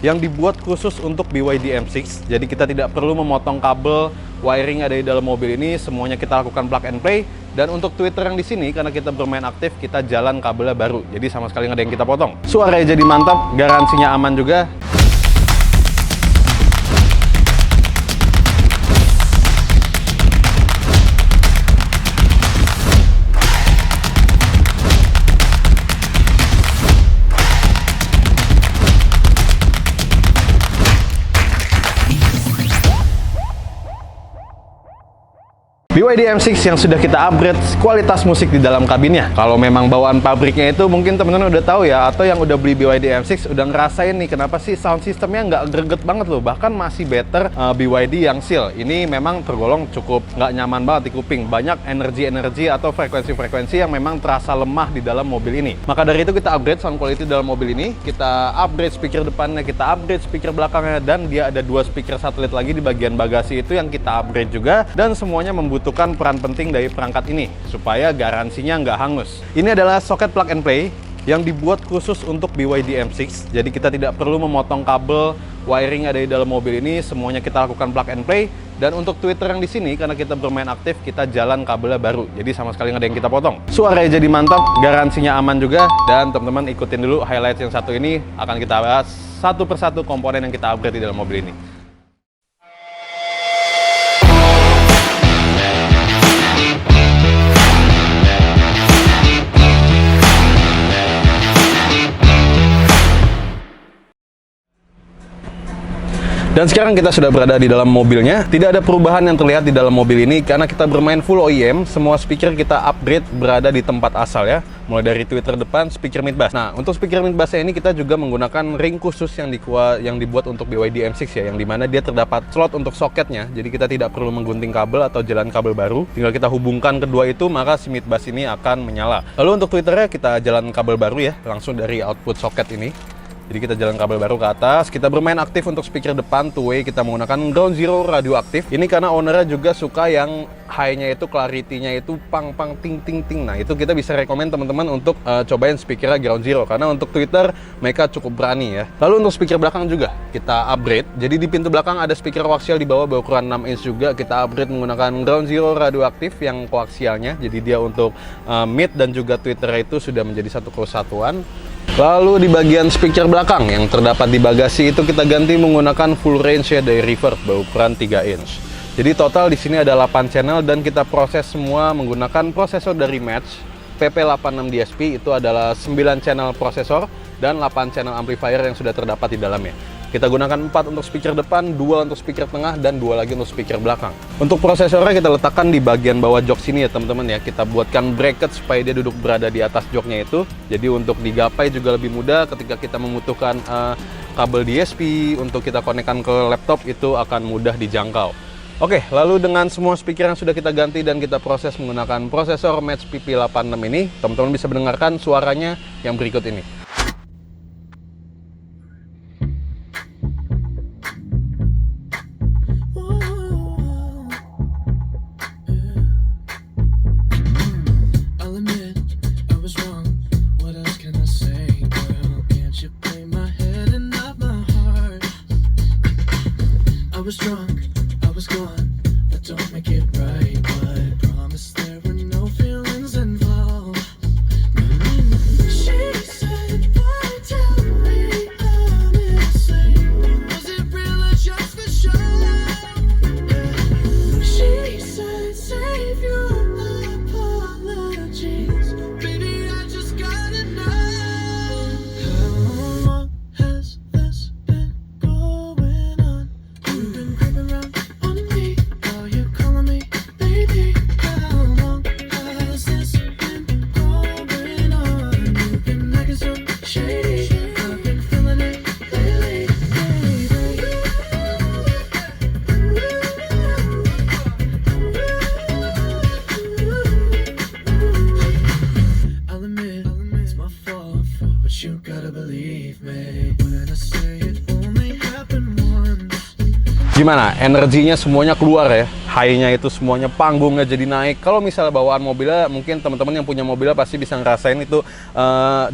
yang dibuat khusus untuk BYD M6. Jadi kita tidak perlu memotong kabel wiring ada di dalam mobil ini, semuanya kita lakukan plug and play. Dan untuk tweeter yang di sini, karena kita bermain aktif, kita jalan kabelnya baru. Jadi sama sekali nggak ada yang kita potong. Suaranya jadi mantap, garansinya aman juga. BYD M6 yang sudah kita upgrade kualitas musik di dalam kabinnya. Kalau memang bawaan pabriknya itu mungkin teman-teman udah tahu ya, atau yang udah beli BYD M6 udah ngerasain nih kenapa sih sound systemnya nggak greget banget loh. Bahkan masih better BYD yang Seal. Ini memang tergolong cukup nggak nyaman banget di kuping. Banyak energi-energi atau frekuensi-frekuensi yang memang terasa lemah di dalam mobil ini. Maka dari itu kita upgrade sound quality dalam mobil ini. Kita upgrade speaker depannya, kita upgrade speaker belakangnya, dan dia ada 2 speaker satelit lagi di bagian bagasi itu yang kita upgrade juga. Dan semuanya membutuhkan peran penting dari perangkat ini supaya garansinya nggak hangus. Ini adalah soket plug and play yang dibuat khusus untuk BYD M6. Jadi kita tidak perlu memotong kabel wiring ada di dalam mobil ini, semuanya kita lakukan plug and play. Dan untuk tweeter yang di sini, karena kita bermain aktif, kita jalan kabelnya baru. Jadi sama sekali nggak ada yang kita potong. Suaranya jadi mantap, garansinya aman juga. Dan teman-teman ikutin dulu highlight yang satu ini, akan kita bahas satu persatu komponen yang kita upgrade di dalam mobil ini. Dan sekarang kita sudah berada di dalam mobilnya. Tidak ada perubahan yang terlihat di dalam mobil ini karena kita bermain full OEM. Semua speaker kita upgrade berada di tempat asal ya. Mulai dari tweeter depan, speaker mid bass. Nah, untuk speaker mid bass ini kita juga menggunakan ring khusus yang dibuat untuk BYD M6 ya, yang dimana dia terdapat slot untuk soketnya. Jadi kita tidak perlu menggunting kabel atau jalan kabel baru. Tinggal kita hubungkan kedua itu, maka si mid bass ini akan menyala. Lalu untuk tweeternya kita jalan kabel baru ya, langsung dari output soket ini. Jadi kita jalan kabel baru ke atas. Kita bermain aktif untuk speaker depan two-way. Kita menggunakan ground zero radioaktif. Ini karena ownernya juga suka yang high-nya itu, clarity-nya itu pang-pang ting-ting-ting. Nah itu kita bisa rekomend teman-teman untuk cobain speakernya ground zero. Karena untuk tweeter mereka cukup berani ya. Lalu untuk speaker belakang juga kita upgrade. Jadi di pintu belakang ada speaker koaksial di bawah berukuran 6 inch juga. Kita upgrade menggunakan ground zero radioaktif yang koaksialnya. Jadi dia untuk mid dan juga tweeter itu sudah menjadi satu kesatuan. Lalu di bagian speaker belakang yang terdapat di bagasi itu kita ganti menggunakan full range ya dari reverb berukuran 3 inch. Jadi total di sini ada 8 channel dan kita proses semua menggunakan prosesor dari Match PP86 DSP. Itu adalah 9 channel prosesor dan 8 channel amplifier yang sudah terdapat di dalamnya. Kita gunakan 4 untuk speaker depan, 2 untuk speaker tengah, dan 2 lagi untuk speaker belakang. Untuk prosesornya kita letakkan di bagian bawah jok sini ya teman-teman ya. Kita buatkan bracket supaya dia duduk berada di atas joknya itu. Jadi untuk digapai juga lebih mudah ketika kita membutuhkan kabel DSP untuk kita konekkan ke laptop, itu akan mudah dijangkau. Oke, lalu dengan semua speaker yang sudah kita ganti dan kita proses menggunakan prosesor Match PP86 ini, teman-teman bisa mendengarkan suaranya yang berikut ini. Gimana? Energinya semuanya keluar ya. high-nya itu semuanya, panggungnya jadi naik. Kalau misalnya bawaan mobilnya, mungkin teman-teman yang punya mobilnya pasti bisa ngerasain itu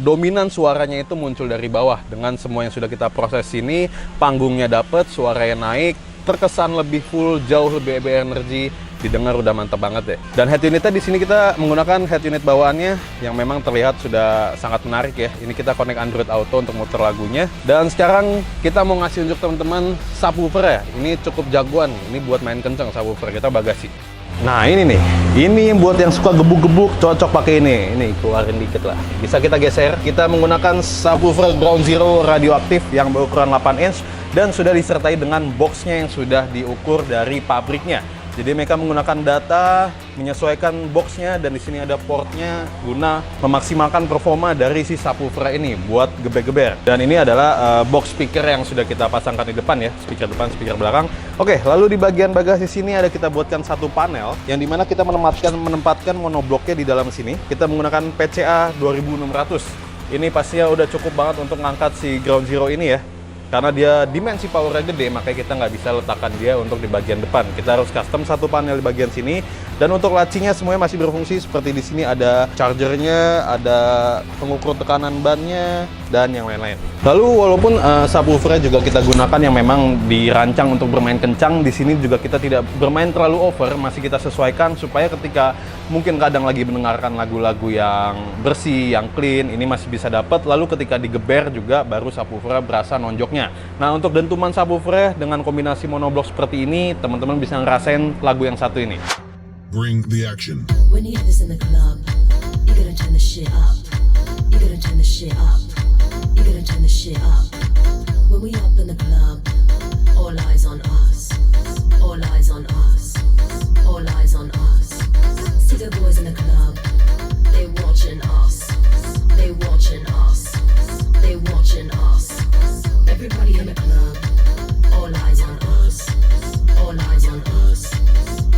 dominan suaranya itu muncul dari bawah. Dengan semua yang sudah kita proses ini, panggungnya dapet, suaranya naik, terkesan lebih full, jauh lebih berenergi, didengar udah mantap banget deh. Dan head unitnya di sini kita menggunakan head unit bawaannya yang memang terlihat sudah sangat menarik ya. Ini kita connect Android Auto untuk muter lagunya. Dan sekarang kita mau ngasih unjuk teman-teman subwoofer ya. Ini cukup jagoan. Ini buat main kenceng subwoofer kita bagasi. Nah ini nih, ini buat yang suka gebuk-gebuk cocok pakai ini. Ini keluarin dikit lah. Bisa kita geser. Kita menggunakan subwoofer Ground Zero radioaktif yang berukuran 8 inch dan sudah disertai dengan boxnya yang sudah diukur dari pabriknya. Jadi mereka menggunakan data, menyesuaikan boxnya, dan di sini ada portnya guna memaksimalkan performa dari si subwoofer ini buat geber-geber. Dan ini adalah box speaker yang sudah kita pasangkan di depan ya, speaker depan, speaker belakang. Oke, lalu di bagian bagasi sini ada kita buatkan satu panel yang dimana kita menempatkan monobloknya di dalam sini. Kita menggunakan PCA 2600. Ini pastinya udah cukup banget untuk ngangkat si Ground Zero ini ya. Karena dia dimensi powernya gede, makanya kita nggak bisa letakkan dia untuk di bagian depan. Kita harus custom satu panel di bagian sini. Dan untuk lacinya semuanya masih berfungsi. Seperti di sini ada chargernya, ada pengukur tekanan bannya, dan yang lain-lain. Lalu walaupun subwoofernya juga kita gunakan yang memang dirancang untuk bermain kencang, di sini juga kita tidak bermain terlalu over, masih kita sesuaikan supaya ketika mungkin kadang lagi mendengarkan lagu-lagu yang bersih, yang clean, ini masih bisa dapat. Lalu ketika digeber juga baru subwoofernya berasa nonjoknya. Nah untuk dentuman subwoofernya dengan kombinasi monoblok seperti ini, teman-teman bisa ngerasain lagu yang satu ini. Bring the action. When you hear this in the club, you gotta turn the shit up. You gotta turn the shit up. You gotta turn the shit up. When we up in the club, all eyes on us. All eyes on us. All eyes on us. See the boys in the club, they watching us. They watching us. They watching us. Everybody in the club, all eyes on us. All eyes on us.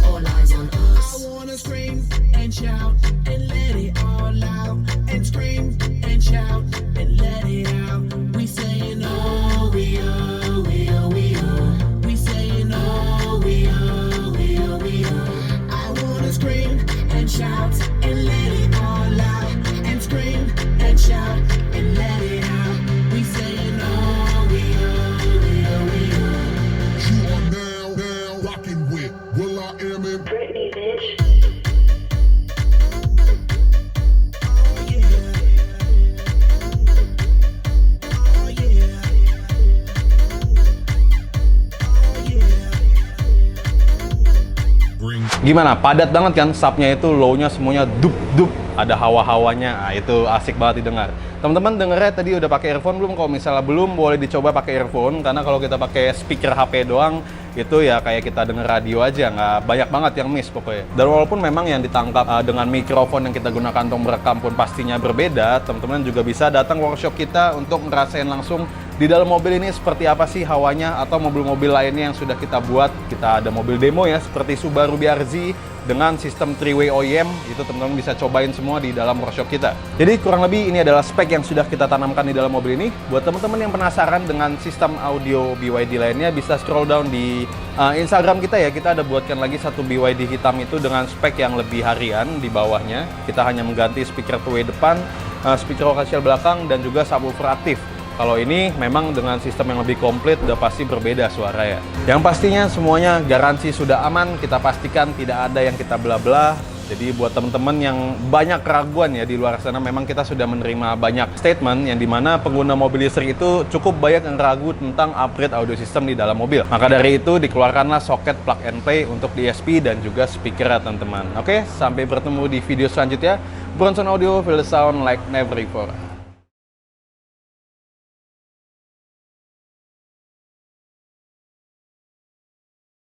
All eyes on us. I wanna scream and shout and let it all out. And scream and shout and let it out. We saying oh, we oh, we oh, we oh. We saying oh, we oh, we oh, we oh. I wanna scream and shout and let it all out. And scream and shout and let it out. We saying oh, we oh, we oh, we oh. You are now rocking with Will I Am in Britney, bitch. Bring. Gimana? Padat banget kan? Subnya itu low-nya semuanya dup-dup. Ada hawa-hawanya. Nah, itu asik banget didengar. Teman-teman dengernya tadi udah pakai earphone belum? Kalau misalnya belum, boleh dicoba pakai earphone. Karena kalau kita pakai speaker HP doang, itu ya kayak kita denger radio aja. Nggak banyak banget yang miss pokoknya. Dan walaupun memang yang ditangkap dengan mikrofon yang kita gunakan untuk merekam pun pastinya berbeda, teman-teman juga bisa datang workshop kita untuk ngerasain langsung di dalam mobil ini seperti apa sih hawanya, atau mobil-mobil lainnya yang sudah kita buat. Kita ada mobil demo ya, seperti Subaru BRZ dengan sistem 3-way OEM, itu teman-teman bisa cobain semua di dalam workshop kita. Jadi kurang lebih ini adalah spek yang sudah kita tanamkan di dalam mobil ini. Buat teman-teman yang penasaran dengan sistem audio BYD lainnya, bisa scroll down di Instagram kita ya. Kita ada buatkan lagi satu BYD hitam itu dengan spek yang lebih harian di bawahnya. Kita hanya mengganti speaker 2-way depan, speaker occasional belakang, dan juga subwoofer aktif. Kalau ini memang dengan sistem yang lebih komplit, udah pasti berbeda suara ya. Yang pastinya semuanya garansi sudah aman, kita pastikan tidak ada yang kita bla-bla. Jadi buat teman-teman yang banyak keraguan ya di luar sana, memang kita sudah menerima banyak statement yang dimana pengguna mobil listrik itu cukup banyak yang ragu tentang upgrade audio system di dalam mobil. Maka dari itu dikeluarkanlah soket plug and play untuk DSP dan juga speaker ya teman-teman. Oke, sampai bertemu di video selanjutnya. Bronson Audio, feel the sound like never before.